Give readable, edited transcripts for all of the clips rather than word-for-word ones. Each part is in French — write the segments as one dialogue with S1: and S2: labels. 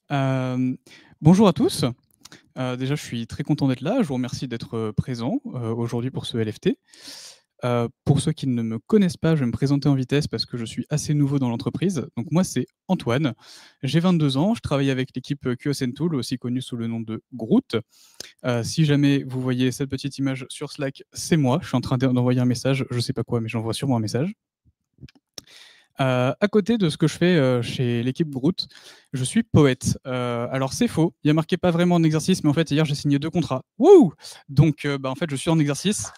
S1: Hem, Bonjour à tous. Déjà, je suis très content d'être là. Je vous remercie d'être, présents, aujourd'hui pour ce LFT. Pour ceux qui ne me connaissent pas, je vais me présenter en vitesse parce que je suis assez nouveau dans l'entreprise. Donc moi, c'est Antoine. J'ai 22 ans, je travaille avec l'équipe, QSN Tool, aussi connue sous le nom de Groot. Si jamais vous voyez cette petite image sur Slack, c'est moi. Je suis en train d'envoyer un message, je sais pas quoi, mais j'envoie sûrement un message. À côté de ce que je fais, chez l'équipe Groot, je suis poète. Alors c'est faux, il y a marqué pas vraiment en exercice, mais en fait hier j'ai signé 2 contrats. Wouh! Donc en fait je suis en exercice.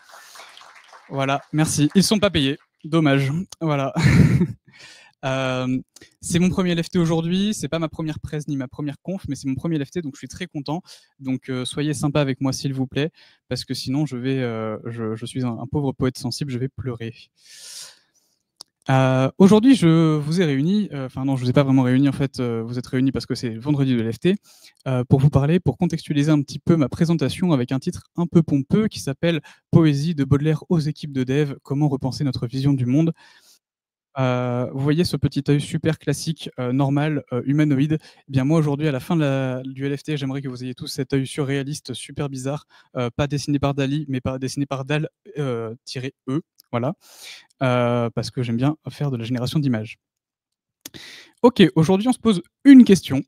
S1: Voilà, merci. Ils sont pas payés, dommage. Voilà. Hem, c'est mon premier LFT aujourd'hui, c'est pas ma première presse ni ma première conf, mais c'est mon premier LFT, donc je suis très content. Donc soyez sympa avec moi s'il vous plaît, parce que sinon je suis un pauvre poète sensible, je vais pleurer. Aujourd'hui, je vous ai réunis, enfin non, je vous ai pas vraiment réunis en fait, vous êtes réunis parce que c'est vendredi de l'FT, pour vous parler, pour contextualiser un petit peu ma présentation avec un titre un peu pompeux qui s'appelle «Poésie de Baudelaire aux équipes de dev, comment repenser notre vision du monde». Vous voyez ce petit œil super classique, normal, humanoïde? Eh bien moi aujourd'hui à la fin du LFT, j'aimerais que vous ayez tous cet œil surréaliste, super bizarre, pas dessiné par Dali, mais pas dessiné par Dal, tiret E, voilà, parce que j'aime bien faire de la génération d'images. OK, aujourd'hui on se pose une question: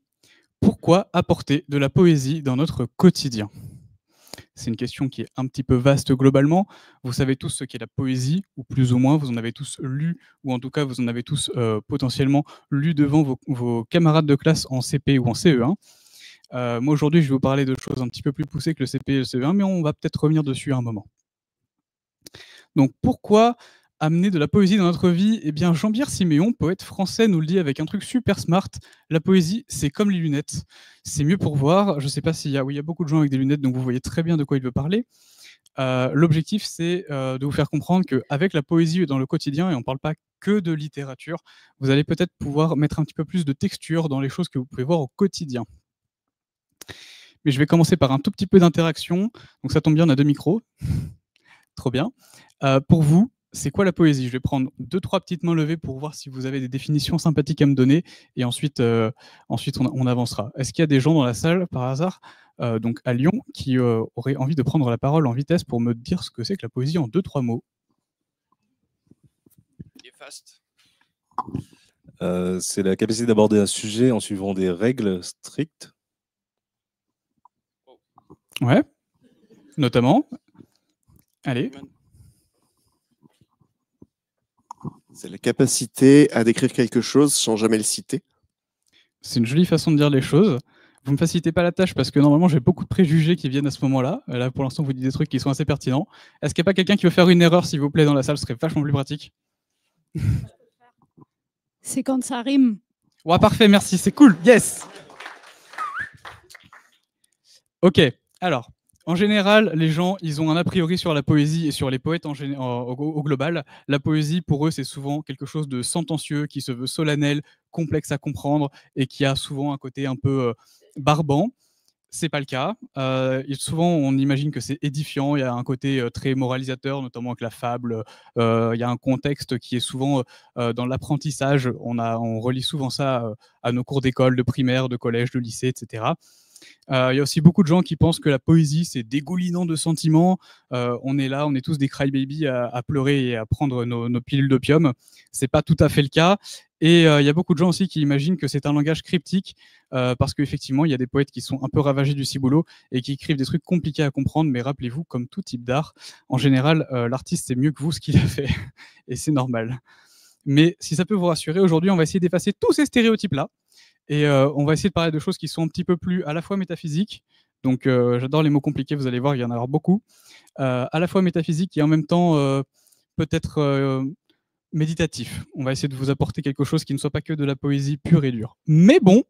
S1: pourquoi apporter de la poésie dans notre quotidien? C'est une question qui est un petit peu vaste globalement. Vous savez tous ce qu'est la poésie, ou plus ou moins, vous en avez tous lu, ou en tout cas vous en avez tous, potentiellement lu devant vos camarades de classe en CP ou en CE1. Moi aujourd'hui je vais vous parler de choses un petit peu plus poussées que le CP et le CE1, mais on va peut-être revenir dessus à un moment. Donc pourquoi amener de la poésie dans notre vie? Eh bien, Jean-Pierre Siméon, poète français, nous le dit avec un truc super smart: la poésie, c'est comme les lunettes. C'est mieux pour voir. Je ne sais pas s'il y a, oui, il y a beaucoup de gens avec des lunettes, donc vous voyez très bien de quoi il veut parler. L'objectif, c'est de vous faire comprendre qu'avec la poésie dans le quotidien, et on ne parle pas que de littérature, vous allez peut-être pouvoir mettre un petit peu plus de texture dans les choses que vous pouvez voir au quotidien. Mais je vais commencer par un tout petit peu d'interaction. Donc ça tombe bien, on a deux micros. Trop bien. Pour vous, c'est quoi la poésie? Je vais prendre deux, trois petites mains levées pour voir si vous avez des définitions sympathiques à me donner, et ensuite on avancera. Est-ce qu'il y a des gens dans la salle, par hasard, donc à Lyon, qui auraient envie de prendre la parole en vitesse pour me dire ce que c'est que la poésie en deux, trois mots?
S2: C'est la capacité d'aborder un sujet en suivant des règles strictes.
S1: Ouais, notamment. Allez.
S3: C'est la capacité à décrire quelque chose sans jamais le citer.
S1: C'est une jolie façon de dire les choses. Vous me facilitez pas la tâche parce que normalement j'ai beaucoup de préjugés qui viennent à ce moment-là. Là pour l'instant vous dites des trucs qui sont assez pertinents. Est-ce qu'il n'y a pas quelqu'un qui veut faire une erreur s'il vous plaît dans la salle? Ce serait vachement plus pratique.
S4: C'est quand ça rime.
S1: Ouais, parfait, merci, c'est cool, yes. Ok, alors, en général, les gens, ils ont un a priori sur la poésie et sur les poètes au global. La poésie, pour eux, c'est souvent quelque chose de sentencieux, qui se veut solennel, complexe à comprendre, et qui a souvent un côté un peu barbant. C'est pas le cas. Souvent, on imagine que c'est édifiant. Il y a un côté très moralisateur, notamment avec la fable. Il y a un contexte qui est souvent dans l'apprentissage. On relie souvent ça à nos cours d'école, de primaire, de collège, de lycée, etc. Il y a aussi beaucoup de gens qui pensent que la poésie, c'est dégoulinant de sentiments. On est là, on est tous des crybaby à pleurer et à prendre nos pilules d'opium. C'est pas tout à fait le cas. Et il y a beaucoup de gens aussi qui imaginent que c'est un langage cryptique, parce qu'effectivement, il y a des poètes qui sont un peu ravagés du ciboulot et qui écrivent des trucs compliqués à comprendre. Mais rappelez-vous, comme tout type d'art, en général, l'artiste sait mieux que vous ce qu'il a fait. Et c'est normal. Mais si ça peut vous rassurer, aujourd'hui, on va essayer d'effacer tous ces stéréotypes-là. Et on va essayer de parler de choses qui sont un petit peu plus à la fois métaphysiques. Donc j'adore les mots compliqués, vous allez voir, il y en a alors beaucoup. À la fois métaphysique et en même temps peut-être méditatif. On va essayer de vous apporter quelque chose qui ne soit pas que de la poésie pure et dure. Mais bon,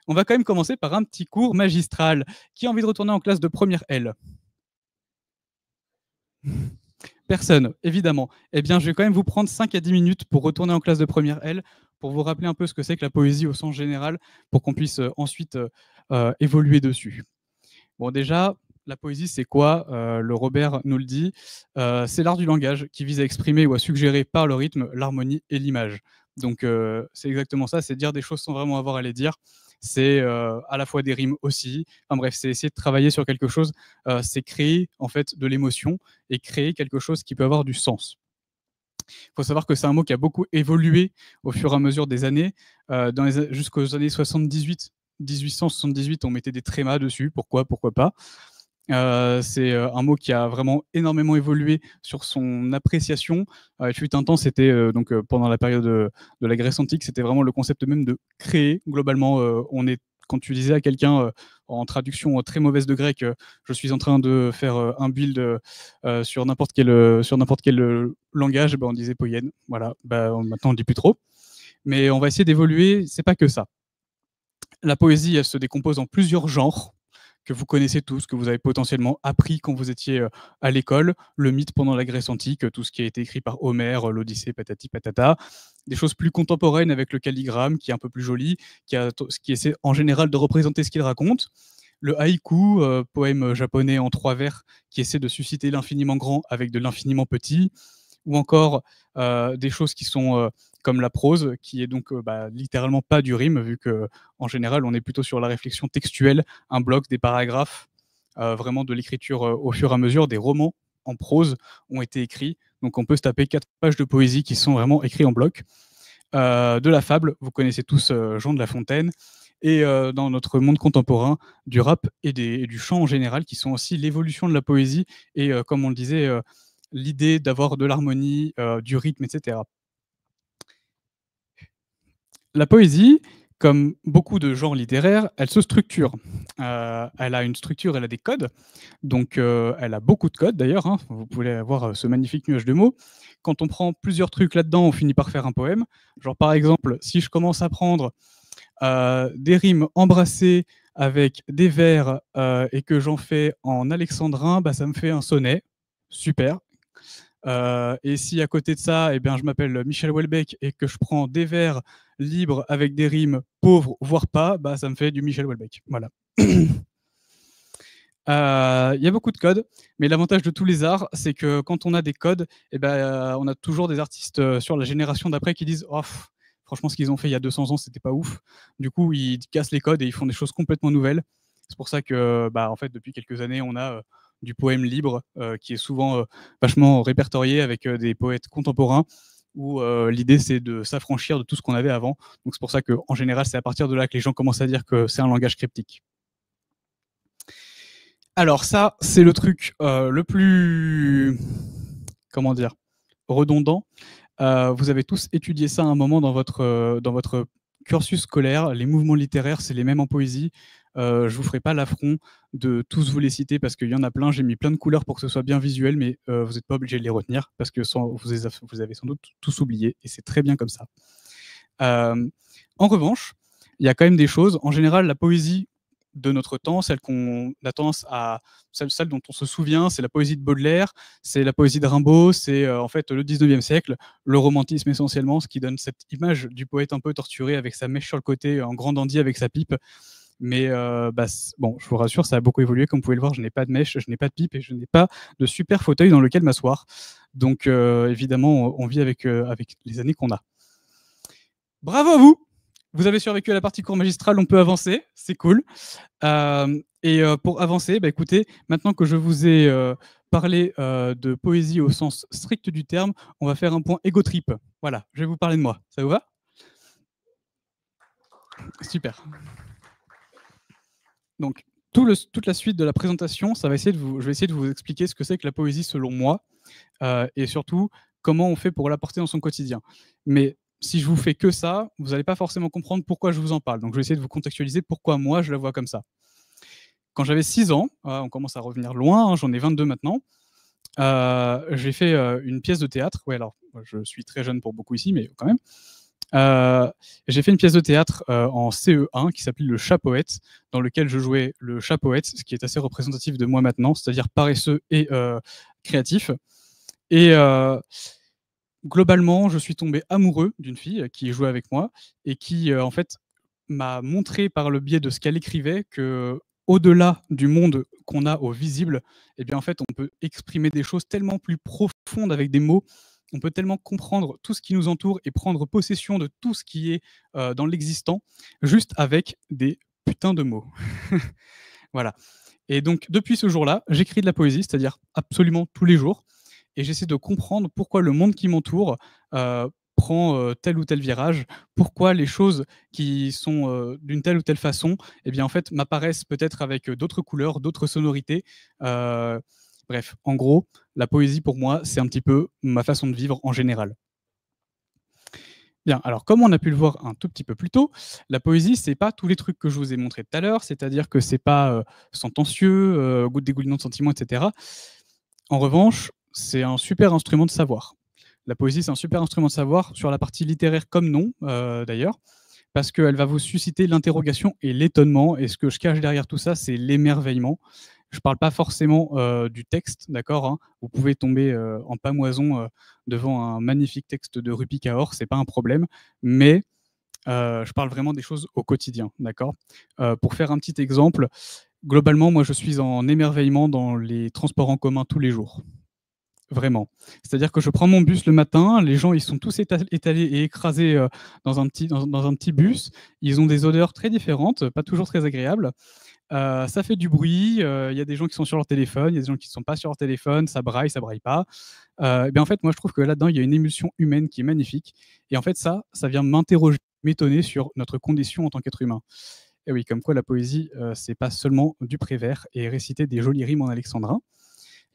S1: on va quand même commencer par un petit cours magistral. Qui a envie de retourner en classe de première L? Personne, évidemment. Eh bien, je vais quand même vous prendre 5 à 10 minutes pour retourner en classe de première L, pour vous rappeler un peu ce que c'est que la poésie au sens général, pour qu'on puisse ensuite évoluer dessus. Bon, déjà, la poésie, c'est quoi? Le Robert nous le dit. C'est l'art du langage qui vise à exprimer ou à suggérer par le rythme, l'harmonie et l'image. Donc, c'est exactement ça, c'est dire des choses sans vraiment avoir à les dire. c'est à la fois des rimes aussi. Enfin bref, c'est essayer de travailler sur quelque chose, c'est créer en fait de l'émotion et créer quelque chose qui peut avoir du sens. Il faut savoir que c'est un mot qui a beaucoup évolué au fur et à mesure des années. Jusqu'aux années 1878, on mettait des trémas dessus. Pourquoi pas. C'est un mot qui a vraiment énormément évolué sur son appréciation. Il fut un temps, c'était donc pendant la période de la Grèce antique, c'était vraiment le concept même de créer. Globalement, quand tu disais à quelqu'un en traduction très mauvaise de grec, je suis en train de faire un build sur n'importe quel langage, on disait poienne. Voilà, maintenant on ne dit plus trop. Mais on va essayer d'évoluer, c'est pas que ça. La poésie, elle se décompose en plusieurs genres que vous connaissez tous, que vous avez potentiellement appris quand vous étiez à l'école, le mythe pendant la Grèce antique, tout ce qui a été écrit par Homère, l'Odyssée, patati patata, des choses plus contemporaines avec le calligramme, qui est un peu plus joli, qui essaie en général de représenter ce qu'il raconte, le haïku, poème japonais en 3 vers, qui essaie de susciter l'infiniment grand avec de l'infiniment petit, ou encore des choses qui sont comme la prose, qui est donc littéralement pas du rime, vu qu'en général, on est plutôt sur la réflexion textuelle, un bloc, des paragraphes, vraiment de l'écriture au fur et à mesure. Des romans en prose ont été écrits, donc on peut se taper 4 pages de poésie qui sont vraiment écrits en bloc. De la fable, vous connaissez tous Jean de La Fontaine, et dans notre monde contemporain, du rap et du chant en général, qui sont aussi l'évolution de la poésie, et comme on le disait, l'idée d'avoir de l'harmonie, du rythme, etc. La poésie, comme beaucoup de genres littéraires, elle se structure. Elle a une structure, elle a des codes. Donc, elle a beaucoup de codes d'ailleurs. Hein. Vous pouvez avoir ce magnifique nuage de mots. Quand on prend plusieurs trucs là-dedans, on finit par faire un poème. Genre, par exemple, si je commence à prendre des rimes embrassées avec des vers et que j'en fais en alexandrin, ça me fait un sonnet. Super. Et si à côté de ça, je m'appelle Michel Houellebecq et que je prends des vers libres avec des rimes pauvres, voire pas, ça me fait du Michel Houellebecq. Voilà. Il y a beaucoup de codes, mais l'avantage de tous les arts, c'est que quand on a des codes, on a toujours des artistes sur la génération d'après qui disent oh, franchement, ce qu'ils ont fait il y a 200 ans, c'était pas ouf. Du coup, ils cassent les codes et ils font des choses complètement nouvelles. C'est pour ça que, en fait, depuis quelques années, on a du poème libre qui est souvent vachement répertorié avec des poètes contemporains où l'idée, c'est de s'affranchir de tout ce qu'on avait avant. Donc, c'est pour ça qu'en général, c'est à partir de là que les gens commencent à dire que c'est un langage cryptique. Alors ça, c'est le truc le plus, comment dire, redondant. Vous avez tous étudié ça à un moment dans votre cursus scolaire. Les mouvements littéraires, c'est les mêmes en poésie. Je vous ferai pas l'affront de tous vous les citer parce qu'il y en a plein. J'ai mis plein de couleurs pour que ce soit bien visuel, mais vous n'êtes pas obligé de les retenir parce que vous avez sans doute tous oublié et c'est très bien comme ça. En revanche, il y a quand même des choses. En général, la poésie de notre temps, celle qu'on a tendance à, celle dont on se souvient, c'est la poésie de Baudelaire, c'est la poésie de Rimbaud, c'est en fait le 19e siècle, le romantisme essentiellement, ce qui donne cette image du poète un peu torturé avec sa mèche sur le côté, en grand dandy avec sa pipe. Mais bon, je vous rassure, ça a beaucoup évolué. Comme vous pouvez le voir, je n'ai pas de mèche, je n'ai pas de pipe et je n'ai pas de super fauteuil dans lequel m'asseoir. Donc évidemment, on vit avec les années qu'on a. Bravo à vous! Vous avez survécu à la partie cours magistrale, on peut avancer, c'est cool. Et pour avancer, écoutez, maintenant que je vous ai parlé de poésie au sens strict du terme, on va faire un point ego trip. Voilà, je vais vous parler de moi. Ça vous va? Super. Donc, toute la suite de la présentation, je vais essayer de vous expliquer ce que c'est que la poésie selon moi, et surtout, comment on fait pour l'apporter dans son quotidien. Mais si je vous fais que ça, vous n'allez pas forcément comprendre pourquoi je vous en parle. Donc, je vais essayer de vous contextualiser pourquoi moi, je la vois comme ça. Quand j'avais 6 ans, on commence à revenir loin, hein, j'en ai 22 maintenant, j'ai fait une pièce de théâtre. Ouais, alors, je suis très jeune pour beaucoup ici, mais quand même. J'ai fait une pièce de théâtre en CE1 qui s'appelait Le Chat Poète, dans lequel je jouais le chat poète, ce qui est assez représentatif de moi maintenant, c'est-à-dire paresseux et créatif. Et globalement, je suis tombé amoureux d'une fille qui jouait avec moi et qui, en fait, m'a montré par le biais de ce qu'elle écrivait que, au-delà du monde qu'on a au visible, en fait, on peut exprimer des choses tellement plus profondes avec des mots on peut tellement comprendre tout ce qui nous entoure et prendre possession de tout ce qui est dans l'existant, juste avec des putains de mots. Voilà. Et donc, depuis ce jour-là, j'écris de la poésie, c'est-à-dire absolument tous les jours, et j'essaie de comprendre pourquoi le monde qui m'entoure prend tel ou tel virage, pourquoi les choses qui sont d'une telle ou telle façon, eh bien, en fait, m'apparaissent peut-être avec d'autres couleurs, d'autres sonorités. Bref, en gros, la poésie, pour moi, c'est un petit peu ma façon de vivre en général. Bien, alors comme on a pu le voir un tout petit peu plus tôt, la poésie, c'est pas tous les trucs que je vous ai montrés tout à l'heure, c'est-à-dire que c'est pas sentencieux, dégoulinant de sentiments, etc. En revanche, c'est un super instrument de savoir. La poésie, c'est un super instrument de savoir, sur la partie littéraire comme non, d'ailleurs, parce qu'elle va vous susciter l'interrogation et l'étonnement, et ce que je cache derrière tout ça, c'est l'émerveillement. Je ne parle pas forcément du texte, d'accord, hein. Vous pouvez tomber en pamoison devant un magnifique texte de Rupi Kaur, c'est pas un problème, mais je parle vraiment des choses au quotidien, d'accord. Pour faire un petit exemple, globalement, moi, je suis en émerveillement dans les transports en commun tous les jours. Vraiment. C'est-à-dire que je prends mon bus le matin, les gens ils sont tous étalés et écrasés dans un petit bus. Ils ont des odeurs très différentes, pas toujours très agréables. Ça fait du bruit, il y a des gens qui sont sur leur téléphone, il y a des gens qui ne sont pas sur leur téléphone, ça braille pas. Ben en fait, moi je trouve que là-dedans, il y a une émulsion humaine qui est magnifique. Et en fait, ça vient m'interroger, m'étonner sur notre condition en tant qu'être humain. Et oui, comme quoi la poésie, c'est pas seulement du Prévert et réciter des jolies rimes en alexandrin.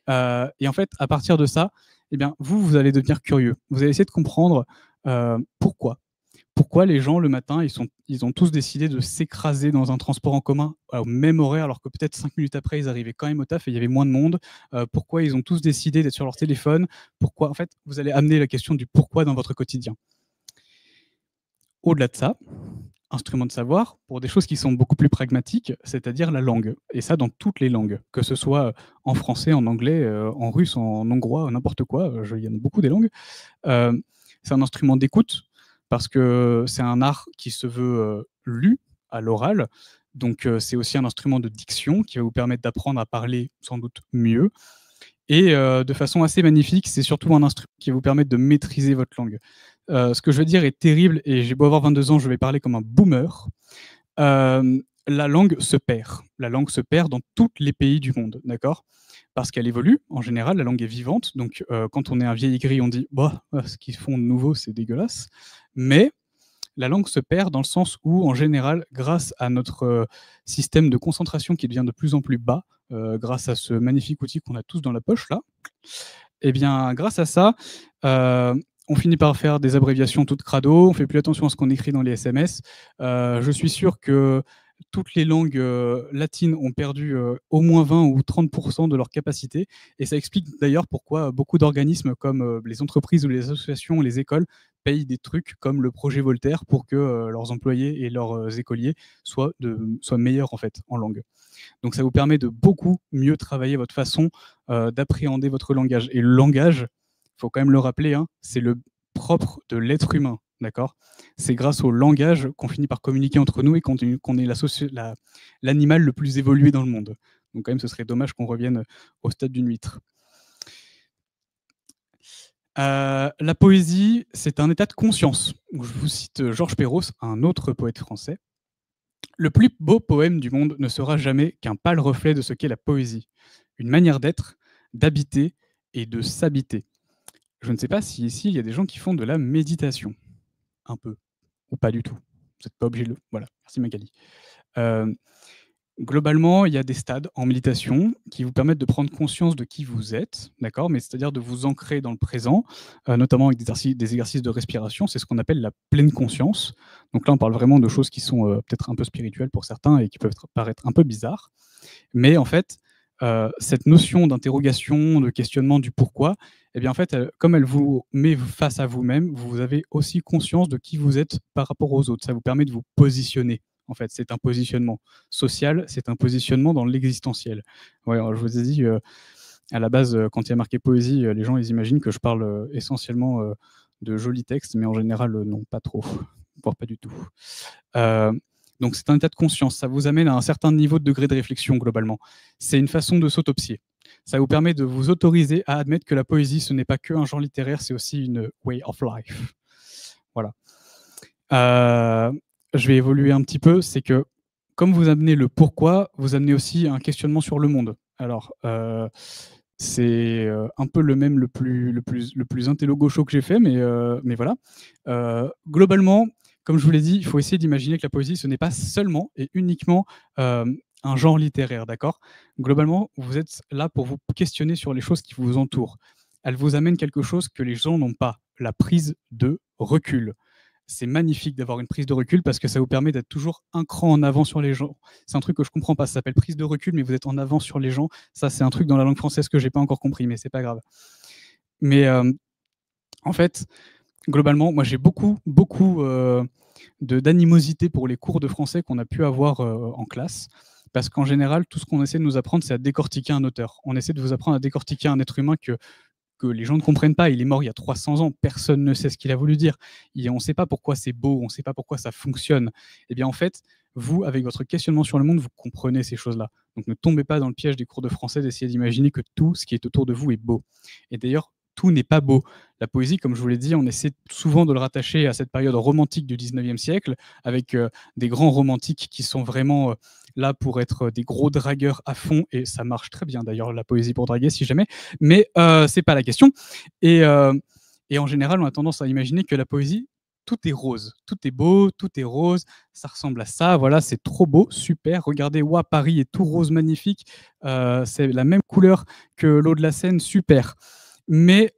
S1: Et en fait, à partir de ça, eh bien, vous allez devenir curieux. Vous allez essayer de comprendre pourquoi. Pourquoi les gens, le matin, ils ont tous décidé de s'écraser dans un transport en commun au même horaire, alors que peut-être 5 minutes après, ils arrivaient quand même au taf et il y avait moins de monde. Pourquoi ils ont tous décidé d'être sur leur téléphone. Pourquoi, en fait, vous allez amener la question du pourquoi dans votre quotidien. Au-delà de ça, instrument de savoir pour des choses qui sont beaucoup plus pragmatiques, c'est-à-dire la langue. Et ça, dans toutes les langues, que ce soit en français, en anglais, en russe, en hongrois, n'importe quoi, il y en a beaucoup des langues. C'est un instrument d'écoute, parce que c'est un art qui se veut lu à l'oral. Donc, c'est aussi un instrument de diction qui va vous permettre d'apprendre à parler sans doute mieux. Et de façon assez magnifique, c'est surtout un instrument qui va vous permettre de maîtriser votre langue. Ce que je veux dire est terrible, et j'ai beau avoir 22 ans, je vais parler comme un boomer. La langue se perd. La langue se perd dans tous les pays du monde, d'accord? Parce qu'elle évolue, en général, la langue est vivante. Donc, quand on est un vieil aigri, on dit bah, « ce qu'ils font de nouveau, c'est dégueulasse ». Mais la langue se perd dans le sens où, en général, grâce à notre système de concentration qui devient de plus en plus bas, grâce à ce magnifique outil qu'on a tous dans la poche, là, eh bien, grâce à ça, on finit par faire des abréviations toutes crado, on fait plus attention à ce qu'on écrit dans les SMS. Je suis sûr que toutes les langues latines ont perdu au moins 20 ou 30% de leur capacité. Et ça explique d'ailleurs pourquoi beaucoup d'organismes comme les entreprises ou les associations, les écoles, payent des trucs comme le projet Voltaire pour que leurs employés et leurs écoliers soient meilleurs en fait en langue. Donc ça vous permet de beaucoup mieux travailler votre façon d'appréhender votre langage. Et le langage, il faut quand même le rappeler, hein, c'est le propre de l'être humain, d'accord? C'est grâce au langage qu'on finit par communiquer entre nous et qu'on est l'animal le plus évolué dans le monde. Donc quand même, ce serait dommage qu'on revienne au stade d'une huître. La poésie, c'est un état de conscience. Je vous cite Georges Perros, un autre poète français. Le plus beau poème du monde ne sera jamais qu'un pâle reflet de ce qu'est la poésie, une manière d'être, d'habiter et de s'habiter. Je ne sais pas si ici, il y a des gens qui font de la méditation. Un peu. Ou pas du tout. Vous n'êtes pas obligé de le... Voilà, merci Magali. Globalement, il y a des stades en méditation qui vous permettent de prendre conscience de qui vous êtes, d'accord, mais c'est-à-dire de vous ancrer dans le présent, notamment avec des exercices de respiration. C'est ce qu'on appelle la pleine conscience. Donc là, on parle vraiment de choses qui sont peut-être un peu spirituelles pour certains et qui peuvent paraître un peu bizarres. Mais en fait, cette notion d'interrogation, de questionnement du pourquoi, eh bien en fait, comme elle vous met face à vous-même, vous avez aussi conscience de qui vous êtes par rapport aux autres. Ça vous permet de vous positionner. En fait, c'est un positionnement social, c'est un positionnement dans l'existentiel. Ouais, alors je vous ai dit, à la base, quand il y a marqué poésie, les gens ils imaginent que je parle essentiellement de jolis textes, mais en général, non, pas trop, voire pas du tout. Donc c'est un état de conscience, ça vous amène à un certain niveau de degré de réflexion globalement. C'est une façon de s'autopsier. Ça vous permet de vous autoriser à admettre que la poésie, ce n'est pas qu'un genre littéraire, c'est aussi une way of life. Voilà. Je vais évoluer un petit peu, c'est que comme vous amenez le pourquoi, vous amenez aussi un questionnement sur le monde. Alors, c'est un peu le plus intello-gaucho que j'ai fait, mais voilà. Globalement, comme je vous l'ai dit, il faut essayer d'imaginer que la poésie, ce n'est pas seulement et uniquement un genre littéraire, d'accord? Globalement, vous êtes là pour vous questionner sur les choses qui vous entourent. Elle vous amène quelque chose que les gens n'ont pas, la prise de recul. C'est magnifique d'avoir une prise de recul parce que ça vous permet d'être toujours un cran en avant sur les gens. C'est un truc que je comprends pas, ça s'appelle prise de recul, mais vous êtes en avant sur les gens. Ça, c'est un truc dans la langue française que j'ai pas encore compris, mais c'est pas grave. Mais en fait, globalement, moi j'ai beaucoup d'animosité pour les cours de français qu'on a pu avoir en classe. Parce qu'en général, tout ce qu'on essaie de nous apprendre, c'est à décortiquer un auteur. On essaie de vous apprendre à décortiquer un être humain que les gens ne comprennent pas. Il est mort il y a 300 ans, personne ne sait ce qu'il a voulu dire. On ne sait pas pourquoi c'est beau, on ne sait pas pourquoi ça fonctionne. Eh bien, en fait, vous, avec votre questionnement sur le monde, vous comprenez ces choses-là. Donc ne tombez pas dans le piège des cours de français d'essayer d'imaginer que tout ce qui est autour de vous est beau. Et d'ailleurs, tout n'est pas beau. La poésie, comme je vous l'ai dit, on essaie souvent de le rattacher à cette période romantique du 19e siècle, avec des grands romantiques qui sont vraiment là pour être des gros dragueurs à fond, et ça marche très bien d'ailleurs, la poésie pour draguer, si jamais, mais c'est pas la question. Et en général, on a tendance à imaginer que la poésie, tout est rose, tout est beau, tout est rose, ça ressemble à ça, voilà, c'est trop beau, super, regardez, ouah, Paris est tout rose, magnifique, c'est la même couleur que l'eau de la Seine, super. Mais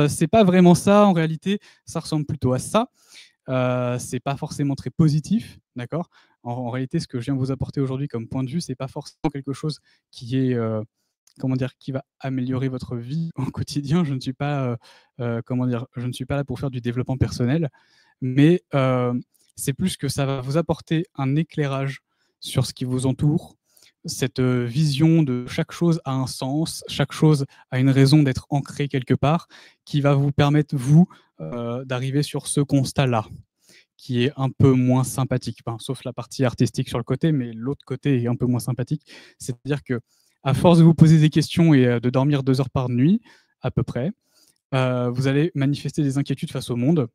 S1: c'est pas vraiment ça, en réalité, ça ressemble plutôt à ça. C'est pas forcément très positif, d'accord? En réalité, ce que je viens vous apporter aujourd'hui comme point de vue, c'est pas forcément quelque chose qui est, comment dire, qui va améliorer votre vie au quotidien. Je ne suis pas, comment dire, je ne suis pas là pour faire du développement personnel, mais c'est plus que ça va vous apporter un éclairage sur ce qui vous entoure. Cette vision de chaque chose a un sens, chaque chose a une raison d'être ancrée quelque part, qui va vous permettre, vous, d'arriver sur ce constat-là, qui est un peu moins sympathique, enfin, sauf la partie artistique sur le côté, mais l'autre côté est un peu moins sympathique. C'est-à-dire que, à force de vous poser des questions et de dormir 2 heures par nuit, à peu près, vous allez manifester des inquiétudes face au monde.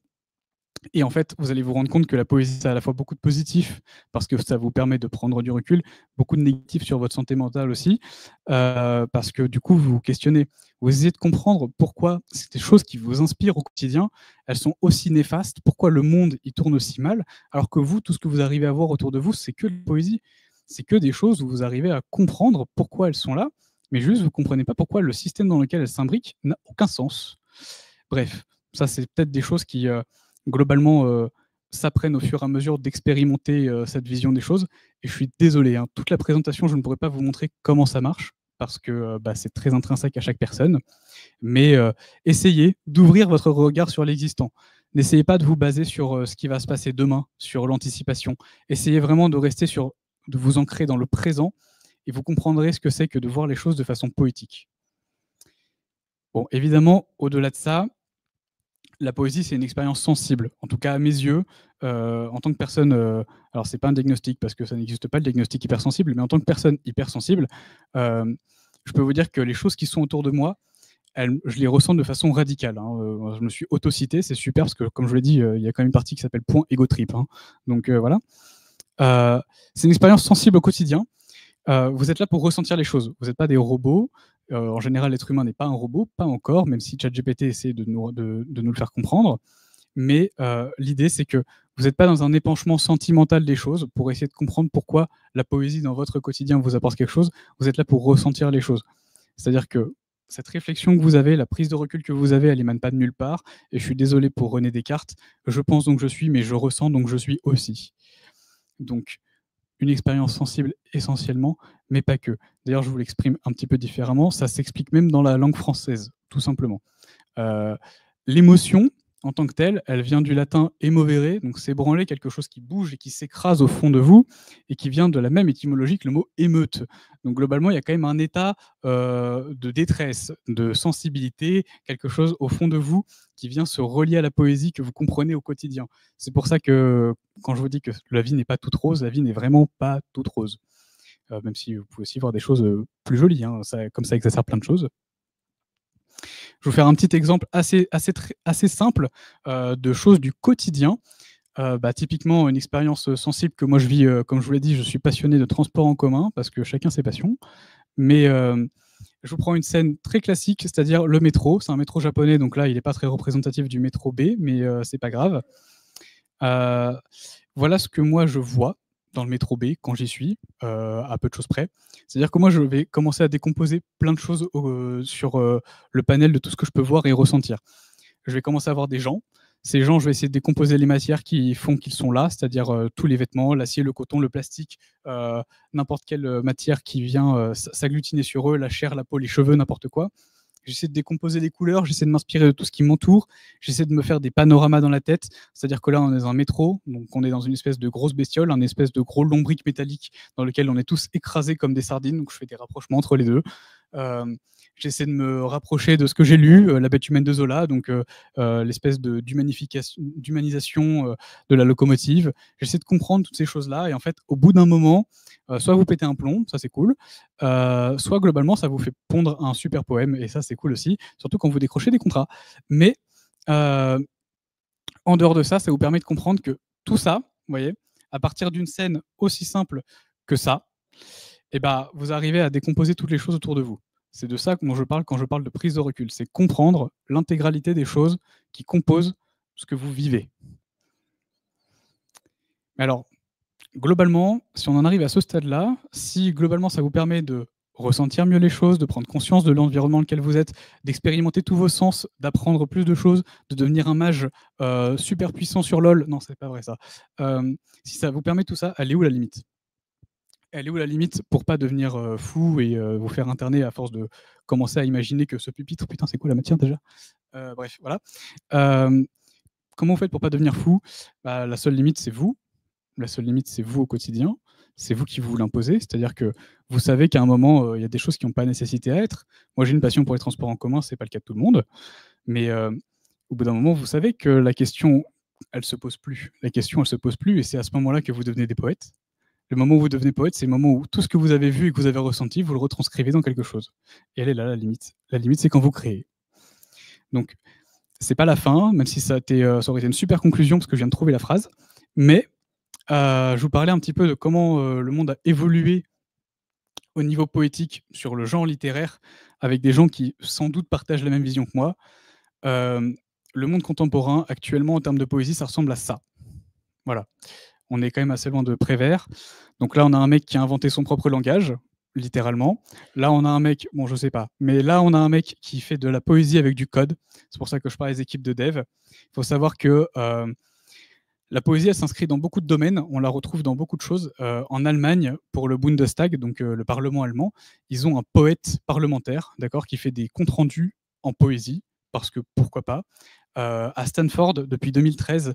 S1: Et en fait, vous allez vous rendre compte que la poésie, ça a à la fois beaucoup de positifs, parce que ça vous permet de prendre du recul, beaucoup de négatifs sur votre santé mentale aussi, parce que du coup, vous vous questionnez. Vous essayez de comprendre pourquoi ces choses qui vous inspirent au quotidien, elles sont aussi néfastes, pourquoi le monde il tourne aussi mal, alors que vous, tout ce que vous arrivez à voir autour de vous, c'est que la poésie. C'est que des choses où vous arrivez à comprendre pourquoi elles sont là, mais juste vous ne comprenez pas pourquoi le système dans lequel elles s'imbriquent n'a aucun sens. Bref, ça c'est peut-être des choses qui globalement s'apprennent au fur et à mesure d'expérimenter cette vision des choses. Et je suis désolé, hein, toute la présentation, je ne pourrais pas vous montrer comment ça marche, parce que c'est très intrinsèque à chaque personne. Mais essayez d'ouvrir votre regard sur l'existant. N'essayez pas de vous baser sur ce qui va se passer demain, sur l'anticipation. Essayez vraiment de de vous ancrer dans le présent, et vous comprendrez ce que c'est que de voir les choses de façon poétique. Bon, évidemment, au-delà de ça, la poésie, c'est une expérience sensible, en tout cas à mes yeux, en tant que personne, alors c'est pas un diagnostic parce que ça n'existe pas le diagnostic hypersensible, mais en tant que personne hypersensible, je peux vous dire que les choses qui sont autour de moi, je les ressens de façon radicale, hein. Je me suis auto-cité, c'est super parce que, comme je vous l'ai dit, il y a quand même une partie qui s'appelle point ego trip, hein. Donc voilà. C'est une expérience sensible au quotidien. Vous êtes là pour ressentir les choses. Vous n'êtes pas des robots. En général, l'être humain n'est pas un robot, pas encore, même si ChatGPT essaie de nous le faire comprendre. Mais l'idée, c'est que vous n'êtes pas dans un épanchement sentimental des choses pour essayer de comprendre pourquoi la poésie dans votre quotidien vous apporte quelque chose. Vous êtes là pour ressentir les choses. C'est-à-dire que cette réflexion que vous avez, la prise de recul que vous avez, elle n'émane pas de nulle part. Et je suis désolé pour René Descartes. Je pense donc je suis, mais je ressens donc je suis aussi. Donc, une expérience sensible essentiellement, mais pas que. D'ailleurs, je vous l'exprime un petit peu différemment. Ça s'explique même dans la langue française, tout simplement. L'émotion, en tant que telle, elle vient du latin émovere, donc s'ébranler, quelque chose qui bouge et qui s'écrase au fond de vous, et qui vient de la même étymologie que le mot émeute. Donc globalement, il y a quand même un état de détresse, de sensibilité, quelque chose au fond de vous qui vient se relier à la poésie que vous comprenez au quotidien. C'est pour ça que quand je vous dis que la vie n'est pas toute rose, la vie n'est vraiment pas toute rose. même si vous pouvez aussi voir des choses plus jolies, hein, comme ça exacerbe plein de choses. Je vais vous faire un petit exemple assez simple de choses du quotidien. Typiquement, une expérience sensible que moi je vis, comme je vous l'ai dit, je suis passionné de transport en commun, parce que chacun ses passions. Mais je vous prends une scène très classique, c'est-à-dire le métro. C'est un métro japonais, donc là, il n'est pas très représentatif du métro B, mais c'est pas grave. Voilà ce que moi je vois dans le métro B quand j'y suis, à peu de choses près. C'est-à-dire que moi, je vais commencer à décomposer plein de choses sur le panel de tout ce que je peux voir et ressentir. Je vais commencer à voir des gens. Ces gens, je vais essayer de décomposer les matières qui font qu'ils sont là, c'est-à-dire tous les vêtements, l'acier, le coton, le plastique, n'importe quelle matière qui vient s'agglutiner sur eux, la chair, la peau, les cheveux, n'importe quoi. J'essaie de décomposer les couleurs, j'essaie de m'inspirer de tout ce qui m'entoure, j'essaie de me faire des panoramas dans la tête, c'est-à-dire que là, on est dans un métro, donc on est dans une espèce de grosse bestiole, un espèce de gros lombric métallique dans lequel on est tous écrasés comme des sardines, donc je fais des rapprochements entre les deux. J'essaie de me rapprocher de ce que j'ai lu, La bête humaine de Zola, donc l'espèce d'humanisation de la locomotive. J'essaie de comprendre toutes ces choses-là, et en fait, au bout d'un moment, soit vous pétez un plomb, ça c'est cool, soit globalement, ça vous fait pondre un super poème, et ça c'est cool aussi, surtout quand vous décrochez des contrats. Mais en dehors de ça, ça vous permet de comprendre que tout ça, vous voyez, à partir d'une scène aussi simple que ça, vous arrivez à décomposer toutes les choses autour de vous. C'est de ça dont je parle quand je parle de prise de recul. C'est comprendre l'intégralité des choses qui composent ce que vous vivez. Alors, globalement, si on en arrive à ce stade-là, si globalement ça vous permet de ressentir mieux les choses, de prendre conscience de l'environnement dans lequel vous êtes, d'expérimenter tous vos sens, d'apprendre plus de choses, de devenir un mage super puissant sur LoL, non, c'est pas vrai ça. Si ça vous permet tout ça, elle est où la limite ? Elle est où la limite pour pas devenir fou et vous faire interner à force de commencer à imaginer que ce pupitre, putain, c'est quoi la matière déjà ? Bref, voilà. Comment vous faites pour pas devenir fou ? La seule limite, c'est vous. La seule limite, c'est vous au quotidien. C'est vous qui vous l'imposez. C'est-à-dire que vous savez qu'à un moment, il y a des choses qui n'ont pas nécessité à être. Moi, j'ai une passion pour les transports en commun, c'est pas le cas de tout le monde. Mais au bout d'un moment, vous savez que la question, elle se pose plus. La question, elle se pose plus, et c'est à ce moment-là que vous devenez des poètes. Le moment où vous devenez poète, c'est le moment où tout ce que vous avez vu et que vous avez ressenti, vous le retranscrivez dans quelque chose. Et elle est là, la limite. La limite, c'est quand vous créez. Donc, c'est pas la fin, même si ça aurait été une super conclusion, parce que je viens de trouver la phrase. Mais je vous parlais un petit peu de comment le monde a évolué au niveau poétique sur le genre littéraire, avec des gens qui, sans doute, partagent la même vision que moi. Le monde contemporain, actuellement, en termes de poésie, ça ressemble à ça. Voilà. On est quand même assez loin de Prévert. Donc là, on a un mec qui a inventé son propre langage, littéralement. Là, on a un mec, bon, je sais pas, mais là, on a un mec qui fait de la poésie avec du code. C'est pour ça que je parle des équipes de dev. Il faut savoir que la poésie, elle s'inscrit dans beaucoup de domaines. On la retrouve dans beaucoup de choses. En Allemagne, pour le Bundestag, donc le Parlement allemand, ils ont un poète parlementaire, d'accord, qui fait des comptes rendus en poésie, parce que pourquoi pas. À Stanford, depuis 2013,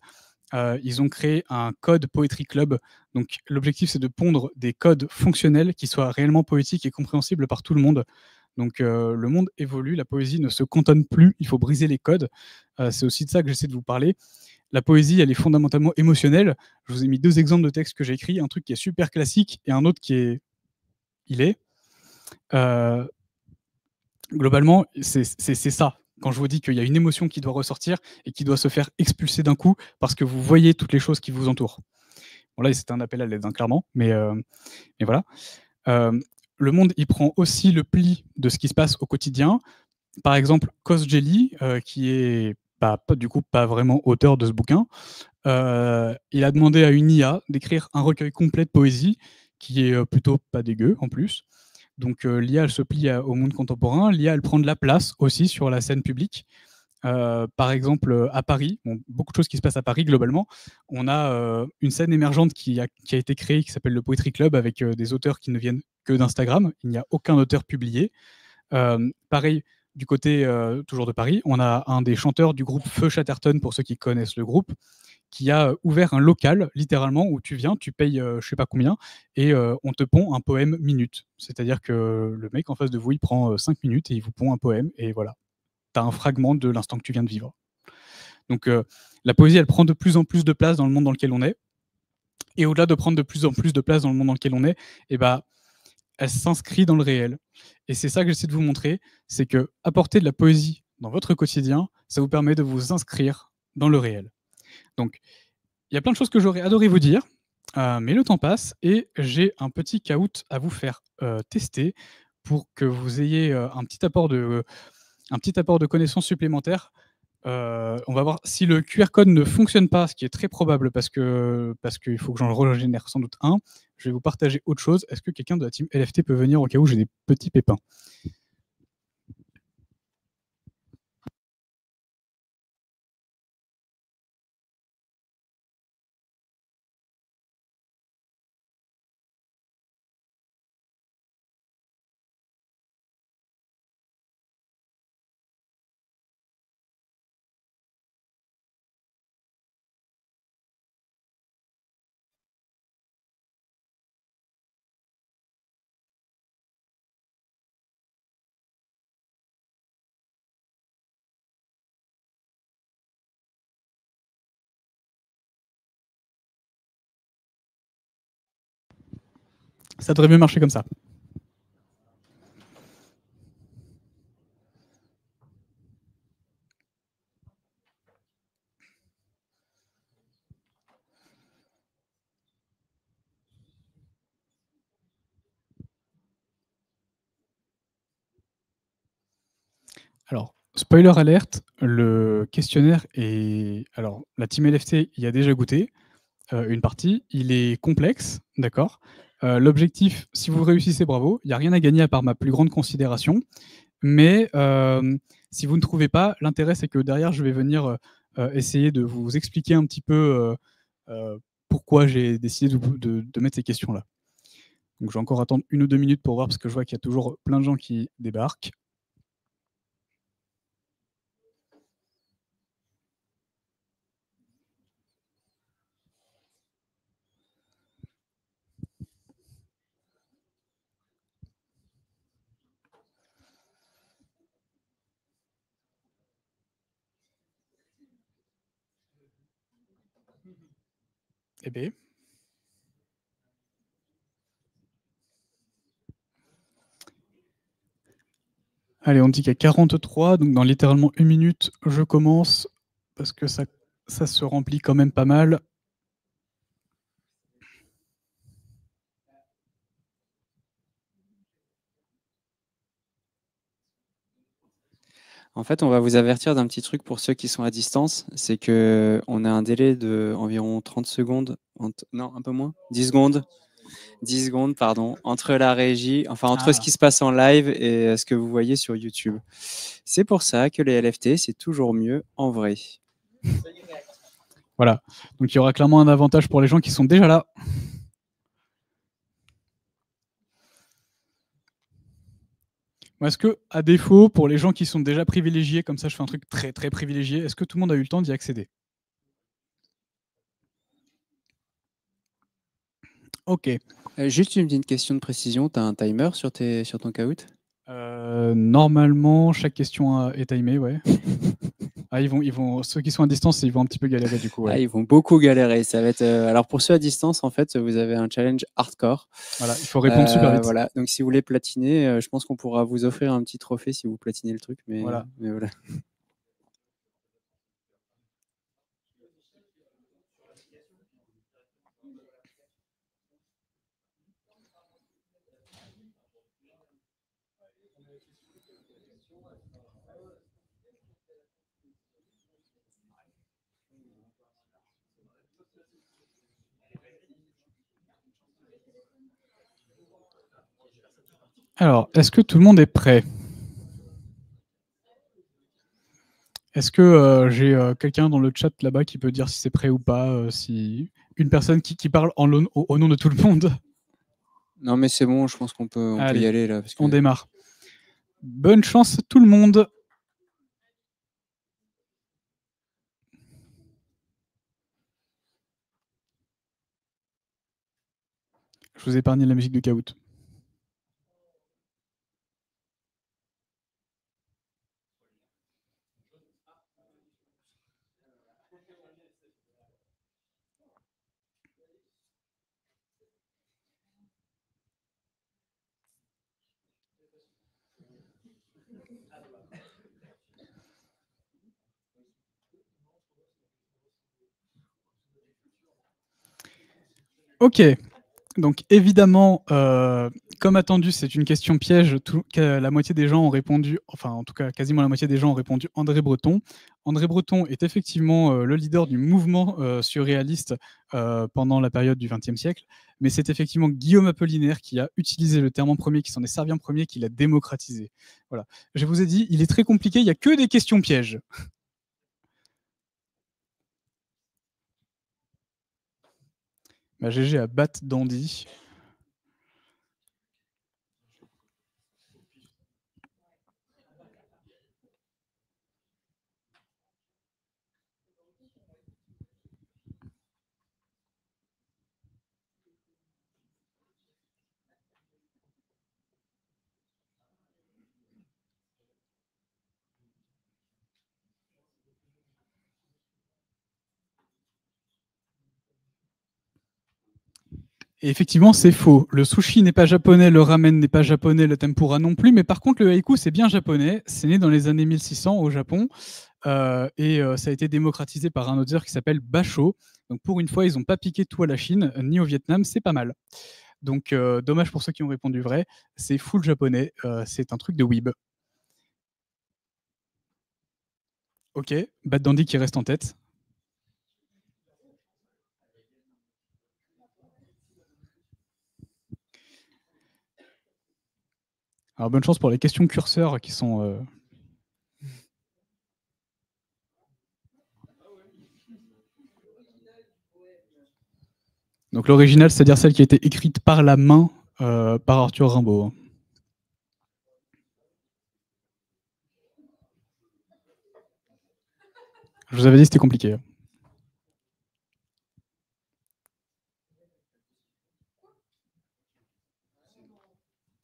S1: ils ont créé un code Poetry Club. Donc l'objectif, c'est de pondre des codes fonctionnels qui soient réellement poétiques et compréhensibles par tout le monde. Donc le monde évolue, la poésie ne se cantonne plus, il faut briser les codes. C'est aussi de ça que j'essaie de vous parler. La poésie, elle est fondamentalement émotionnelle. Je vous ai mis 2 exemples de textes que j'ai écrits, un truc qui est super classique et un autre qui est... Globalement, c'est ça. Quand je vous dis qu'il y a une émotion qui doit ressortir et qui doit se faire expulser d'un coup parce que vous voyez toutes les choses qui vous entourent. Bon, là, c'était un appel à l'aide, hein, clairement, mais voilà. Le monde, il prend aussi le pli de ce qui se passe au quotidien. Par exemple, Cos Jelly, qui est du coup pas vraiment auteur de ce bouquin, il a demandé à une IA d'écrire un recueil complet de poésie qui est plutôt pas dégueu en plus. Donc l'IA, elle se plie au monde contemporain. L'IA, elle prend de la place aussi sur la scène publique. Par exemple, à Paris, beaucoup de choses qui se passent à Paris globalement. On a une scène émergente qui a été créée, qui s'appelle le Poetry Club, avec des auteurs qui ne viennent que d'Instagram. Il n'y a aucun auteur publié. Pareil, du côté toujours de Paris, on a un des chanteurs du groupe Feu Chatterton, pour ceux qui connaissent le groupe, qui a ouvert un local, littéralement, où tu viens, tu payes je sais pas combien, et on te pond un poème minute. C'est-à-dire que le mec en face de vous, il prend 5 minutes et il vous pond un poème, et voilà. Tu as un fragment de l'instant que tu viens de vivre. Donc la poésie, elle prend de plus en plus de place dans le monde dans lequel on est. Et au-delà de prendre de plus en plus de place dans le monde dans lequel on est, elle s'inscrit dans le réel. Et c'est ça que j'essaie de vous montrer, c'est que apporter de la poésie dans votre quotidien, ça vous permet de vous inscrire dans le réel. Donc, il y a plein de choses que j'aurais adoré vous dire, mais le temps passe et j'ai un petit caout à vous faire tester pour que vous ayez un petit apport de connaissances supplémentaires. On va voir si le QR code ne fonctionne pas, ce qui est très probable parce qu'il faut que j'en régénère sans doute un. Je vais vous partager autre chose. Est-ce que quelqu'un de la team LFT peut venir au cas où j'ai des petits pépins? Ça devrait mieux marcher comme ça. Alors, spoiler alerte, le questionnaire est... Alors, la team LFT y a déjà goûté une partie. Il est complexe, d'accord. L'objectif, si vous réussissez, bravo. Il n'y a rien à gagner à part ma plus grande considération. Mais si vous ne trouvez pas, l'intérêt, c'est que derrière, je vais venir essayer de vous expliquer un petit peu pourquoi j'ai décidé de mettre ces questions-là. Donc, je vais encore attendre 1 ou 2 minutes pour voir, parce que je vois qu'il y a toujours plein de gens qui débarquent. Eh bien. Allez, on dit qu'il y a 43, donc dans littéralement 1 minute, je commence, parce que ça se remplit quand même pas mal.
S4: En fait, on va vous avertir d'un petit truc pour ceux qui sont à distance, c'est qu'on a un délai d'environ 30 secondes, non, un peu moins, 10 secondes, 10 secondes, pardon, entre la régie, enfin entre ce qui se passe en live et ce que vous voyez sur YouTube. C'est pour ça que les LFT, c'est toujours mieux en vrai.
S1: Voilà, donc il y aura clairement un avantage pour les gens qui sont déjà là. Est-ce que, à défaut, pour les gens qui sont déjà privilégiés, comme ça je fais un truc très très privilégié, est-ce que tout le monde a eu le temps d'y accéder? Ok.
S4: Juste une petite question de précision, tu as un timer sur ton Kahoot?
S1: Normalement, chaque question est timée, ouais. Ah, ceux qui sont à distance, ils vont un petit peu galérer du coup. Ouais.
S4: Ah, ils vont beaucoup galérer. Ça va être. Alors pour ceux à distance, en fait, vous avez un challenge hardcore.
S1: Voilà, il faut répondre super vite.
S4: Voilà. Donc si vous voulez platiner, je pense qu'on pourra vous offrir un petit trophée si vous platinez le truc. Mais
S1: voilà. Alors, est-ce que tout le monde est prêt? Est-ce que j'ai quelqu'un dans le chat là-bas qui peut dire si c'est prêt ou pas, si une personne qui parle au nom de tout le monde?
S4: Non, mais c'est bon, je pense qu'on peut y aller là. Parce que...
S1: On démarre. Bonne chance tout le monde. Je vous épargne la musique de Kahoot. Ok, donc évidemment, comme attendu, c'est une question piège. La moitié des gens ont répondu, enfin en tout cas quasiment la moitié des gens ont répondu André Breton. André Breton est effectivement le leader du mouvement surréaliste pendant la période du XXe siècle, mais c'est effectivement Guillaume Apollinaire qui a utilisé le terme en premier, qui s'en est servi en premier, qui l'a démocratisé. Voilà. Je vous ai dit, il est très compliqué, il n'y a que des questions pièges. Bah, GG à Bat Dandy. Et effectivement, c'est faux. Le sushi n'est pas japonais, le ramen n'est pas japonais, le tempura non plus. Mais par contre, le haïku, c'est bien japonais. C'est né dans les années 1600 au Japon. Et ça a été démocratisé par un auteur qui s'appelle Basho. Donc pour une fois, ils n'ont pas piqué tout à la Chine, ni au Vietnam. C'est pas mal. Donc dommage pour ceux qui ont répondu vrai. C'est full japonais. C'est un truc de weeb. Ok, Bad Dandy qui reste en tête. Alors bonne chance pour les questions curseurs qui sont... Donc l'original, c'est-à-dire celle qui a été écrite par la main par Arthur Rimbaud. Je vous avais dit que c'était compliqué.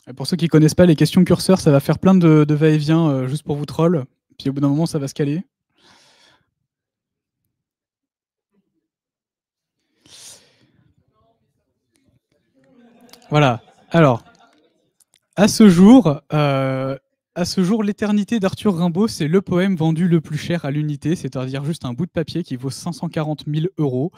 S1: Et pour ceux qui ne connaissent pas les questions curseurs, ça va faire plein de va-et-vient juste pour vous troll. Puis au bout d'un moment, ça va se caler. Voilà. Alors, à ce jour, l'éternité d'Arthur Rimbaud, c'est le poème vendu le plus cher à l'unité, c'est-à-dire juste un bout de papier qui vaut 540 000 €.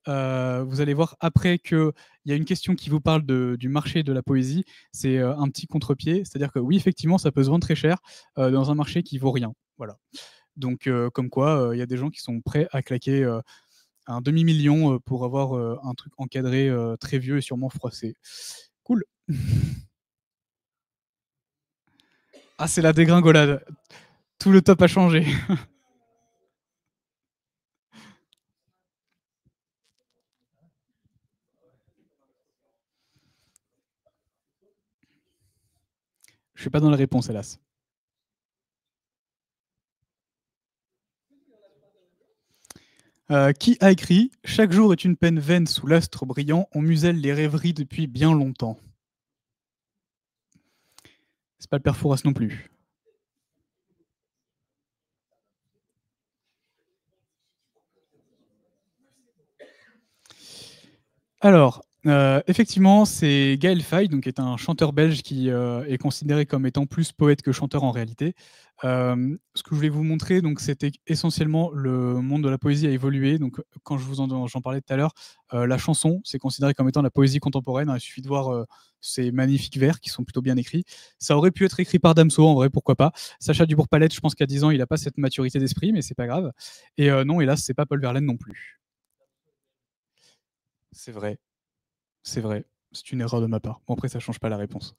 S1: Vous allez voir après qu'il y a une question qui vous parle du marché de la poésie. C'est un petit contre-pied, c'est-à-dire que oui, effectivement, ça peut se vendre très cher dans un marché qui vaut rien. Voilà. Donc, comme quoi, il y a des gens qui sont prêts à claquer un demi-million pour avoir un truc encadré très vieux et sûrement froissé. Cool. Ah, c'est la dégringolade. Tout le top a changé. Je suis pas dans la réponse, hélas. Qui a écrit « Chaque jour est une peine vaine sous l'astre brillant, on muselle les rêveries depuis bien longtemps ». C'est pas le père Fouras non plus. Alors, effectivement, c'est Gaël Faye, donc, qui est un chanteur belge qui est considéré comme étant plus poète que chanteur en réalité. Ce que je voulais vous montrer, donc, c'était essentiellement le monde de la poésie a évolué. Donc, quand j'en parlais tout à l'heure, la chanson, c'est considéré comme étant la poésie contemporaine. Il suffit de voir ces magnifiques vers qui sont plutôt bien écrits. Ça aurait pu être écrit par Damso, en vrai, pourquoi pas. Sacha Dubourg-Palette, je pense qu'à 10 ans, il n'a pas cette maturité d'esprit, mais c'est pas grave. Et non, hélas, c'est pas Paul Verlaine non plus. C'est vrai. C'est vrai, c'est une erreur de ma part. Bon, après, ça change pas la réponse.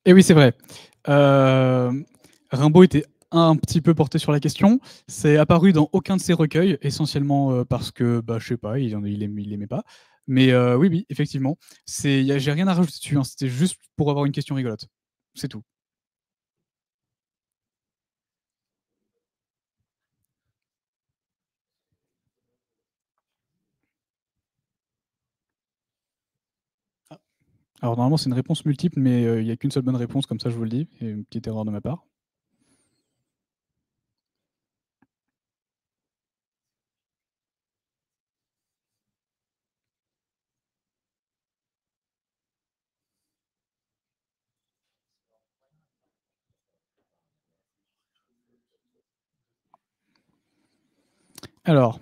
S1: Et oui, c'est vrai. Rimbaud était un petit peu porté sur la question. C'est apparu dans aucun de ses recueils, essentiellement parce que, bah, je sais pas, il aimait pas. Mais oui, effectivement. J'ai rien à rajouter dessus. Hein. C'était juste pour avoir une question rigolote. c'est tout. Alors normalement c'est une réponse multiple, mais il n'y a qu'une seule bonne réponse, comme ça je vous le dis, et une petite erreur de ma part. Alors,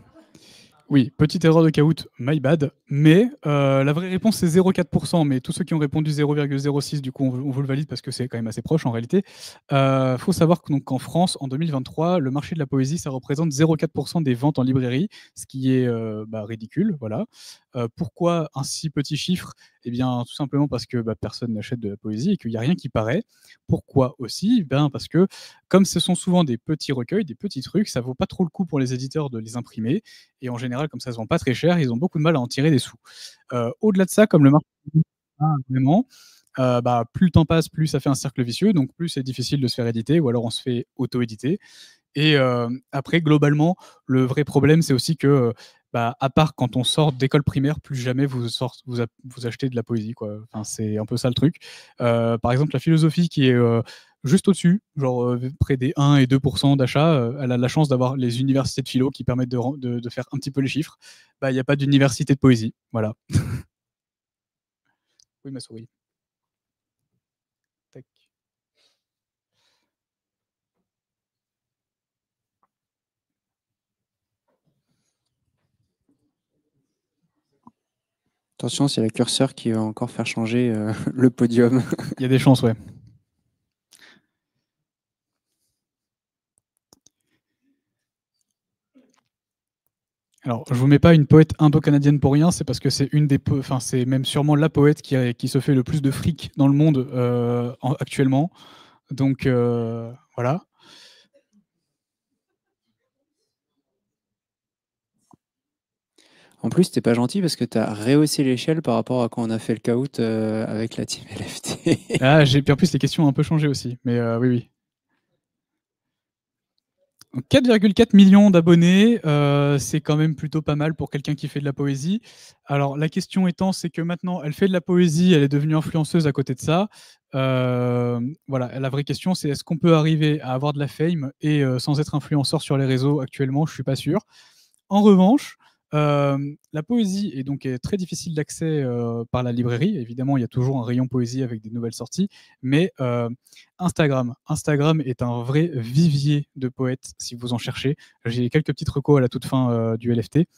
S1: oui, petite erreur de Kahoot, my bad, mais la vraie réponse c'est 0,4%, mais tous ceux qui ont répondu 0,06, du coup on vous le valide parce que c'est quand même assez proche en réalité. Faut savoir qu'en France, en 2023, le marché de la poésie, ça représente 0,4% des ventes en librairie, ce qui est ridicule, voilà. Pourquoi un si petit chiffre? Eh bien, tout simplement parce que personne n'achète de la poésie et qu'il n'y a rien qui paraît. Pourquoi aussi? Parce que comme ce sont souvent des petits recueils, des petits trucs, ça vaut pas trop le coup pour les éditeurs de les imprimer. Et en général, comme ça se vend pas très cher, ils ont beaucoup de mal à en tirer des sous. Au-delà de ça, comme le marché vraiment, plus le temps passe, plus ça fait un cercle vicieux, donc plus c'est difficile de se faire éditer, ou alors on se fait auto-éditer. Et après, globalement, le vrai problème, c'est aussi que, à part quand on sort d'école primaire, plus jamais vous achetez de la poésie, quoi. Enfin, c'est un peu ça le truc. Par exemple, la philosophie qui est juste au-dessus, genre près des 1 et 2% d'achat, elle a la chance d'avoir les universités de philo qui permettent de faire un petit peu les chiffres. Il n'y a pas d'université de poésie. Voilà. Oui, ma souris. Tac.
S4: Attention, c'est le curseur qui va encore faire changer le podium.
S1: Il y a des chances, ouais. Alors, je vous mets pas une poète indo-canadienne pour rien, c'est parce que c'est c'est même sûrement la poète qui se fait le plus de fric dans le monde actuellement. Donc voilà.
S4: En plus, t'es pas gentil parce que tu as rehaussé l'échelle par rapport à quand on a fait le Kahoot avec la team LFT.
S1: Puis en plus les questions ont un peu changé aussi, mais oui, oui. 4,4 millions d'abonnés, c'est quand même plutôt pas mal pour quelqu'un qui fait de la poésie. Alors la question étant, c'est que maintenant elle fait de la poésie, elle est devenue influenceuse à côté de ça. Voilà, la vraie question c'est est-ce qu'on peut arriver à avoir de la fame et sans être influenceur sur les réseaux actuellement? Je suis pas sûr. En revanche, la poésie est très difficile d'accès par la librairie. Évidemment, il y a toujours un rayon poésie avec des nouvelles sorties, mais Instagram est un vrai vivier de poètes si vous en cherchez. J'ai quelques petites recos à la toute fin du LFT.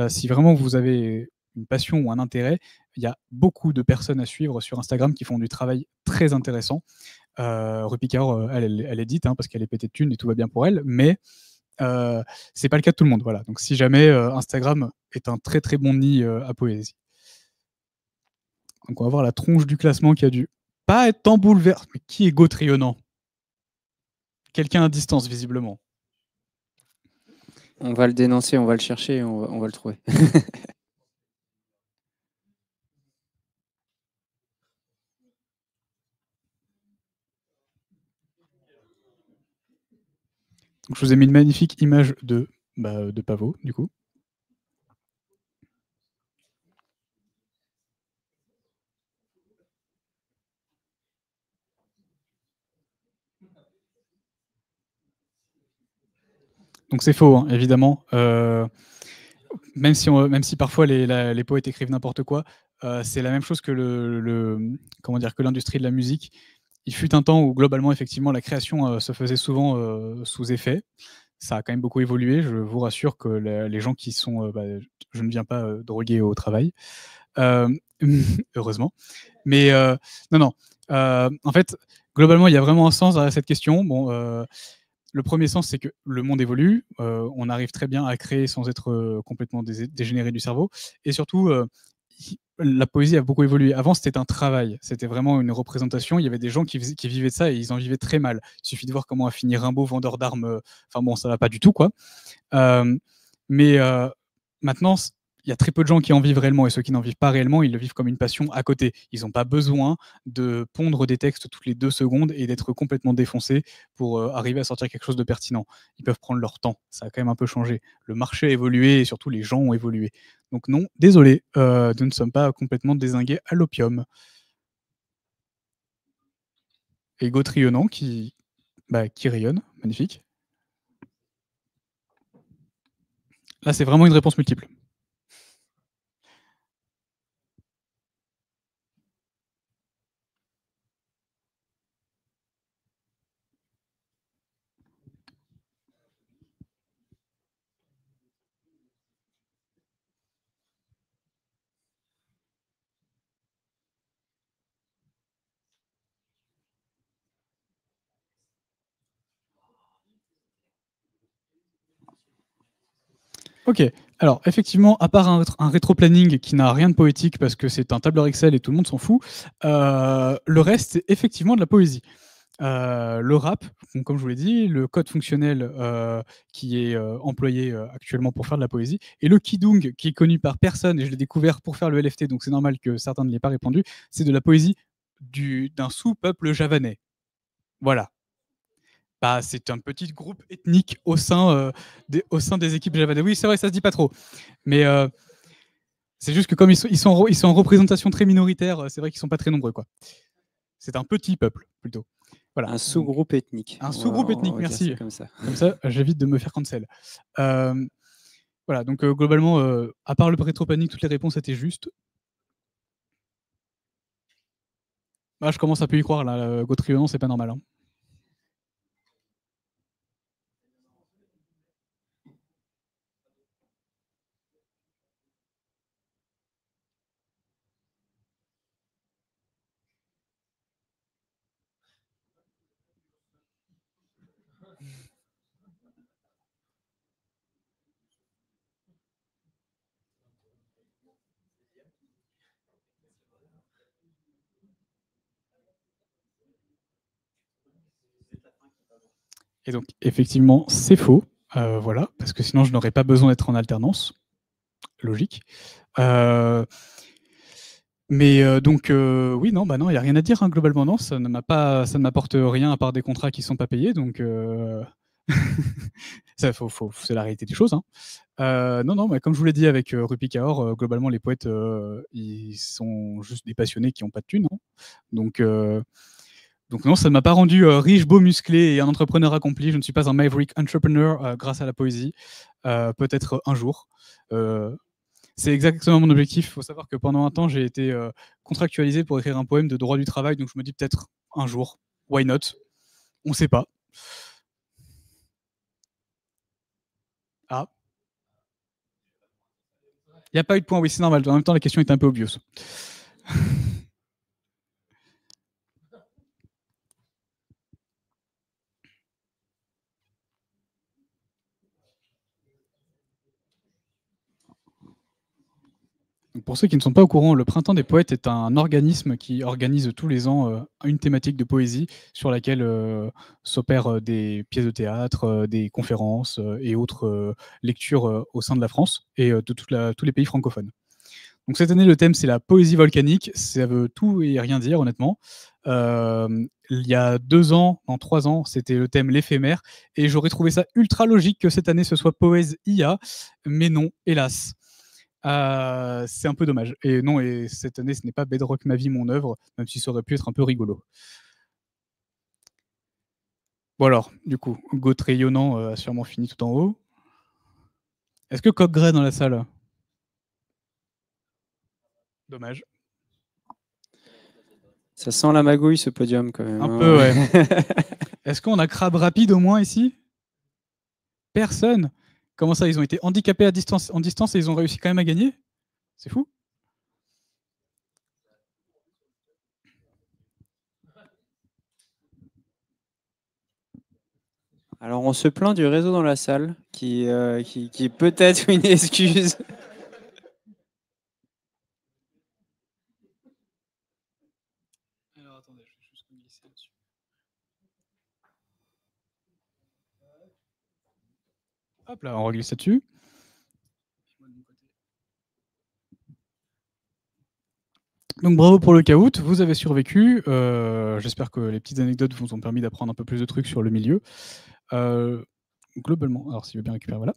S1: Si vraiment vous avez une passion ou un intérêt, il y a beaucoup de personnes à suivre sur Instagram qui font du travail très intéressant. Rupicaor, elle édite parce qu'elle est pétée de thunes et tout va bien pour elle, mais c'est pas le cas de tout le monde. Voilà. Donc si jamais Instagram est un très très bon nid à poésie. Donc on va voir la tronche du classement qui a dû pas être tant bouleversé. Mais qui est Gautrionant? Quelqu'un à distance, visiblement.
S4: On va le dénoncer, on va le chercher, on va le trouver.
S1: Donc, je vous ai mis une magnifique image de Pavot, du coup. Donc c'est faux, hein, évidemment. Même si parfois les poètes écrivent n'importe quoi, c'est la même chose que que l'industrie de la musique. Il fut un temps où globalement, effectivement, la création se faisait souvent sous effet. Ça a quand même beaucoup évolué. Je vous rassure que les gens qui sont, je ne viens pas droguer au travail, heureusement. Mais non. En fait, globalement, il y a vraiment un sens à cette question. Bon. Le premier sens, c'est que le monde évolue, on arrive très bien à créer sans être complètement dégénéré du cerveau. Et surtout, la poésie a beaucoup évolué. Avant, c'était un travail, c'était vraiment une représentation. Il y avait des gens qui vivaient de ça et ils en vivaient très mal. Il suffit de voir comment a fini Rimbaud, vendeur d'armes. Enfin bon, ça va pas du tout, quoi. Mais maintenant, y a très peu de gens qui en vivent réellement, et ceux qui n'en vivent pas réellement, ils le vivent comme une passion à côté. Ils n'ont pas besoin de pondre des textes toutes les 2 secondes et d'être complètement défoncés pour arriver à sortir quelque chose de pertinent. Ils peuvent prendre leur temps. Ça a quand même un peu changé. Le marché a évolué et surtout les gens ont évolué. Donc non, désolé, nous ne sommes pas complètement dézingués à l'opium. Et Gauthier rayonnant qui rayonne, magnifique. Là, c'est vraiment une réponse multiple. Ok, alors effectivement, à part un rétro-planning qui n'a rien de poétique parce que c'est un tableur Excel et tout le monde s'en fout, le reste, c'est effectivement de la poésie. Le rap, donc, comme je vous l'ai dit, le code fonctionnel qui est employé actuellement pour faire de la poésie, et le Kidung qui est connu par personne, et je l'ai découvert pour faire le LFT, donc c'est normal que certains ne l'aient pas répondu, c'est de la poésie d'un sous-peuple javanais. Voilà. Bah, c'est un petit groupe ethnique au sein des équipes javanaises. Oui, c'est vrai, ça se dit pas trop. Mais c'est juste que comme ils sont en représentation très minoritaire, c'est vrai qu'ils sont pas très nombreux, quoi. C'est un petit peuple, plutôt. Voilà.
S4: Un sous-groupe ethnique.
S1: Un sous-groupe ethnique,
S4: On va dire
S1: merci.
S4: ça comme ça.
S1: Comme ça, j'évite de me faire cancel. Voilà, donc globalement, à part le rétro-panique, toutes les réponses étaient justes. Bah, je commence à plus y croire, là. Gauthier, non, c'est pas normal. Hein. Et donc, effectivement, c'est faux. Voilà, parce que sinon, je n'aurais pas besoin d'être en alternance. Logique. Mais donc, oui, non, bah non, il n'y a rien à dire, hein, globalement, non. Ça ne m'apporte rien à part des contrats qui ne sont pas payés. Donc, c'est la réalité des choses. Hein. Non, non, mais comme je vous l'ai dit avec Rupi Kaur, globalement, les poètes, ils sont juste des passionnés qui n'ont pas de thunes. Hein. Donc non, ça ne m'a pas rendu riche, beau, musclé et un entrepreneur accompli. Je ne suis pas un maverick entrepreneur grâce à la poésie. Peut-être un jour. C'est exactement mon objectif. Il faut savoir que pendant un temps, j'ai été contractualisé pour écrire un poème de droit du travail. Donc je me dis peut-être un jour, why not? On ne sait pas. Ah. Il n'y a pas eu de point, oui, c'est normal. En même temps, la question est un peu obvious. Pour ceux qui ne sont pas au courant, le Printemps des Poètes est un organisme qui organise tous les ans une thématique de poésie sur laquelle s'opèrent des pièces de théâtre, des conférences et autres lectures au sein de la France et de tous les pays francophones. Donc cette année, le thème, c'est la poésie volcanique. Ça veut tout et rien dire, honnêtement. Il y a 2 ans, non 3 ans, c'était le thème l'éphémère. Et j'aurais trouvé ça ultra logique que cette année, ce soit Poèse IA. Mais non, hélas. C'est un peu dommage. Et non, et cette année, ce n'est pas Bedrock ma vie, mon œuvre, même si ça aurait pu être un peu rigolo. Bon alors, du coup, Gauthier rayonnant a sûrement fini tout en haut. Est-ce que Coq-Gray dans la salle? Dommage.
S4: Ça sent la magouille, ce podium, quand même.
S1: Un
S4: hein.
S1: peu, ouais. Est-ce qu'on a Crabe rapide au moins ici? Personne. Comment ça, ils ont été handicapés en distance et ils ont réussi quand même à gagner? C'est fou.
S4: Alors, on se plaint du réseau dans la salle, qui est peut-être une excuse.
S1: Alors attendez, je vais juste me glisser dessus. Hop là, on reglisse dessus. Donc bravo pour le caout, vous avez survécu. J'espère que les petites anecdotes vous ont permis d'apprendre un peu plus de trucs sur le milieu. Globalement, alors s'il veut bien récupérer, voilà.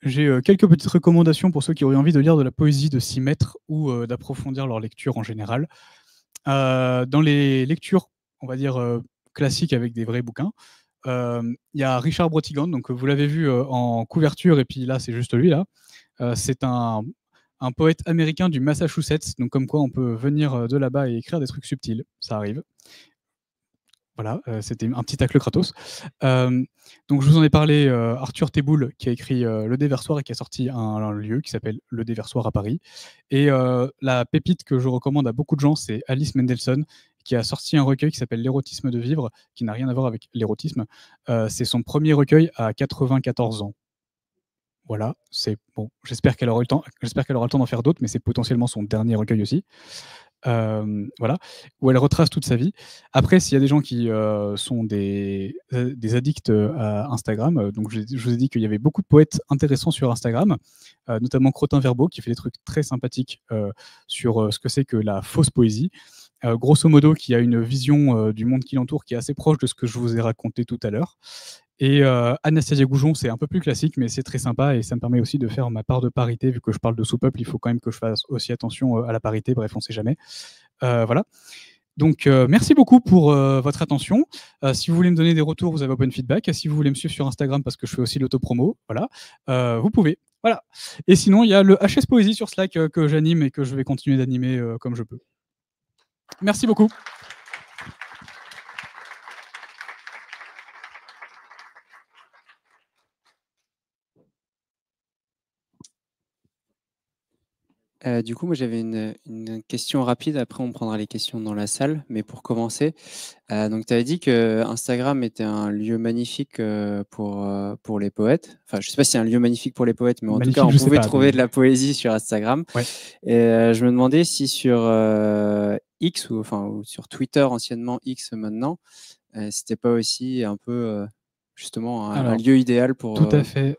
S1: J'ai quelques petites recommandations pour ceux qui auraient envie de lire de la poésie, de s'y mettre ou d'approfondir leur lecture en général. Dans les lectures, on va dire, classiques avec des vrais bouquins, il y a Richard Brautigan, donc vous l'avez vu en couverture, et puis là, c'est juste lui, là. C'est un poète américain du Massachusetts, donc comme quoi on peut venir de là-bas et écrire des trucs subtils, ça arrive. Voilà, c'était un petit tacle Kratos. Donc je vous en ai parlé, Arthur Teboul, qui a écrit Le Déversoir et qui a sorti un lieu qui s'appelle Le Déversoir à Paris. Et la pépite que je recommande à beaucoup de gens, c'est Alice Mendelssohn, qui a sorti un recueil qui s'appelle L'érotisme de vivre, qui n'a rien à voir avec l'érotisme. C'est son premier recueil à 94 ans. Voilà, c'est bon. J'espère qu'elle aura le temps d'en faire d'autres, mais c'est potentiellement son dernier recueil aussi. Voilà, où elle retrace toute sa vie. Après, s'il y a des gens qui sont des addicts à Instagram, donc je vous ai dit qu'il y avait beaucoup de poètes intéressants sur Instagram, notamment Crottin Verbeau, qui fait des trucs très sympathiques sur ce que c'est que la fausse poésie. Grosso modo, qui a une vision du monde qui l'entoure qui est assez proche de ce que je vous ai raconté tout à l'heure. Et Anastasia Goujon, c'est un peu plus classique, mais c'est très sympa et ça me permet aussi de faire ma part de parité. Vu que je parle de sous-peuple, il faut quand même que je fasse aussi attention à la parité. Bref, on ne sait jamais. Voilà. Donc, merci beaucoup pour votre attention. Si vous voulez me donner des retours, vous avez Open Feedback. Si vous voulez me suivre sur Instagram, parce que je fais aussi l'autopromo, voilà, vous pouvez. Voilà. Et sinon, il y a le HS Poésie sur Slack que j'anime et que je vais continuer d'animer comme je peux. Merci beaucoup.
S4: Du coup, moi j'avais une question rapide, après on prendra les questions dans la salle, mais pour commencer, donc tu avais dit que Instagram était un lieu magnifique pour les poètes. Enfin, je ne sais pas si c'est un lieu magnifique pour les poètes, mais en tout cas, on pouvait trouver de la poésie sur Instagram.
S1: Ouais.
S4: Et je me demandais si sur X, ou sur Twitter, anciennement X maintenant, c'était pas aussi un peu justement un lieu idéal pour...
S1: Tout à fait.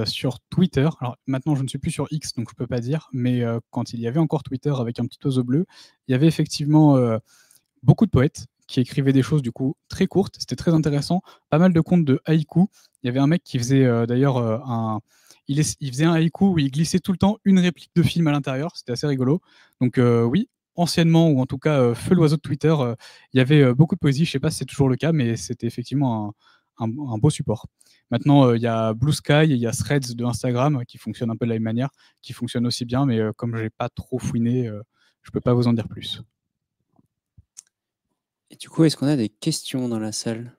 S1: Sur Twitter, alors maintenant je ne suis plus sur X, donc je ne peux pas dire, mais quand il y avait encore Twitter avec un petit oiseau bleu, il y avait effectivement beaucoup de poètes qui écrivaient des choses du coup très courtes, c'était très intéressant, pas mal de contes de haïku. Il y avait un mec qui faisait d'ailleurs il faisait un haïku où il glissait tout le temps une réplique de film à l'intérieur, c'était assez rigolo. Donc oui, anciennement, ou en tout cas feu l'oiseau de Twitter, il y avait beaucoup de poésie, je ne sais pas si c'est toujours le cas, mais c'était effectivement un beau support. Maintenant, il y a Blue Sky, il y a Threads de Instagram qui fonctionnent un peu de la même manière, qui fonctionnent aussi bien, mais comme je n'ai pas trop fouiné, je ne peux pas vous en dire plus.
S4: Et du coup, est-ce qu'on a des questions dans la salle ?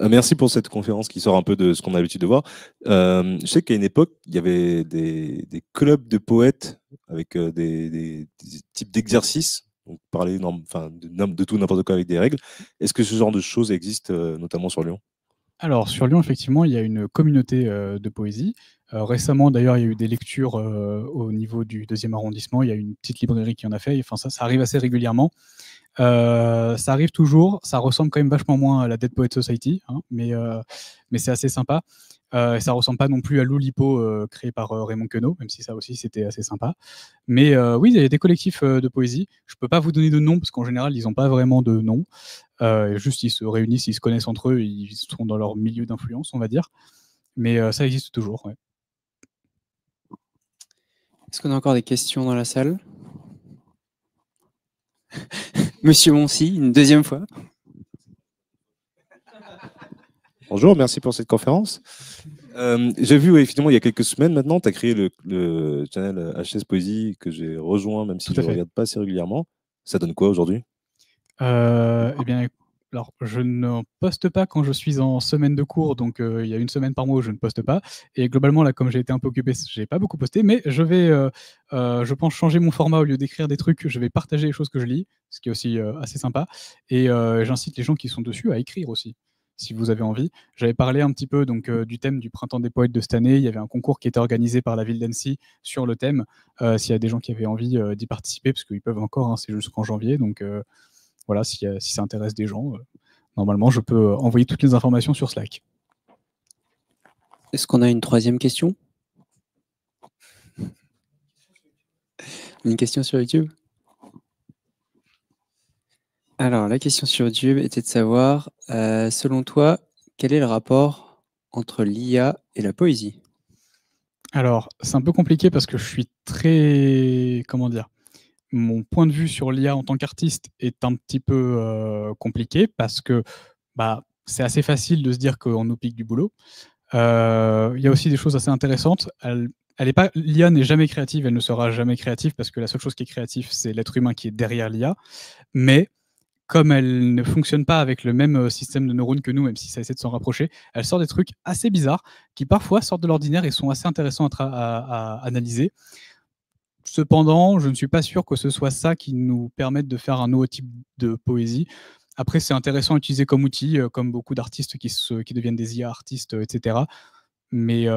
S2: Merci pour cette conférence qui sort un peu de ce qu'on a l'habitude de voir. Je sais qu'à une époque, il y avait des clubs de poètes avec des types d'exercices, donc parler de tout n'importe quoi avec des règles. Est-ce que ce genre de choses existe notamment sur Lyon ?
S1: Alors, sur Lyon, effectivement, il y a une communauté de poésie. Récemment, d'ailleurs, il y a eu des lectures au niveau du 2e arrondissement. Il y a une petite librairie qui en a fait. Enfin, ça arrive assez régulièrement. Ça arrive toujours. Ça ressemble quand même vachement moins à la Dead Poets Society, hein, mais c'est assez sympa. Et ça ressemble pas non plus à l'Oulipo créé par Raymond Queneau, même si ça aussi c'était assez sympa. Mais oui, il y a des collectifs de poésie. Je peux pas vous donner de nom parce qu'en général, ils n'ont pas vraiment de nom. Juste, ils se réunissent, ils se connaissent entre eux, ils sont dans leur milieu d'influence, on va dire. Mais ça existe toujours. Ouais.
S4: Est-ce qu'on a encore des questions dans la salle ? Monsieur Moncy, une deuxième fois.
S2: Bonjour, merci pour cette conférence. J'ai vu, effectivement, il y a quelques semaines maintenant, tu as créé le channel HS Poésie que j'ai rejoint, même si je ne regarde pas assez régulièrement. Ça donne quoi aujourd'hui ?
S1: Eh bien, alors, je ne poste pas quand je suis en semaine de cours, donc il y a une semaine par mois où je ne poste pas. Et globalement, là, comme j'ai été un peu occupé, je n'ai pas beaucoup posté, mais je vais, je pense, changer mon format. Au lieu d'écrire des trucs, je vais partager les choses que je lis, ce qui est aussi assez sympa. Et j'incite les gens qui sont dessus à écrire aussi, si vous avez envie. J'avais parlé un petit peu donc, du thème du Printemps des poètes de cette année. Il y avait un concours qui était organisé par la ville d'Annecy sur le thème. S'il y a des gens qui avaient envie d'y participer, parce qu'ils peuvent encore, hein, c'est jusqu'en janvier, donc... Voilà, si ça intéresse des gens, normalement, je peux envoyer toutes les informations sur Slack.
S4: Est-ce qu'on a une troisième question? Une question sur YouTube? Alors, la question sur YouTube était de savoir, selon toi, quel est le rapport entre l'IA et la poésie?
S1: Alors, c'est un peu compliqué parce que je suis très... Comment dire? Mon point de vue sur l'IA en tant qu'artiste est un petit peu compliqué parce que c'est assez facile de se dire qu'on nous pique du boulot. Il y a aussi des choses assez intéressantes. L'IA n'est jamais créative, elle ne sera jamais créative parce que la seule chose qui est créative, c'est l'être humain qui est derrière l'IA. Mais comme elle ne fonctionne pas avec le même système de neurones que nous, même si ça essaie de s'en rapprocher, elle sort des trucs assez bizarres qui parfois sortent de l'ordinaire et sont assez intéressants à analyser. Cependant, je ne suis pas sûr que ce soit ça qui nous permette de faire un nouveau type de poésie. Après, c'est intéressant à utiliser comme outil, comme beaucoup d'artistes qui deviennent des IA artistes, etc. Mais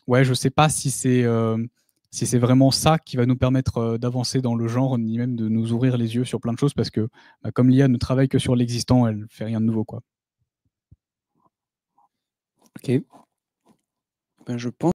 S1: ouais, je ne sais pas si c'est vraiment ça qui va nous permettre d'avancer dans le genre, ni même de nous ouvrir les yeux sur plein de choses, parce que comme l'IA ne travaille que sur l'existant, elle ne fait rien de nouveau, quoi.
S4: Ok. Ben, je pense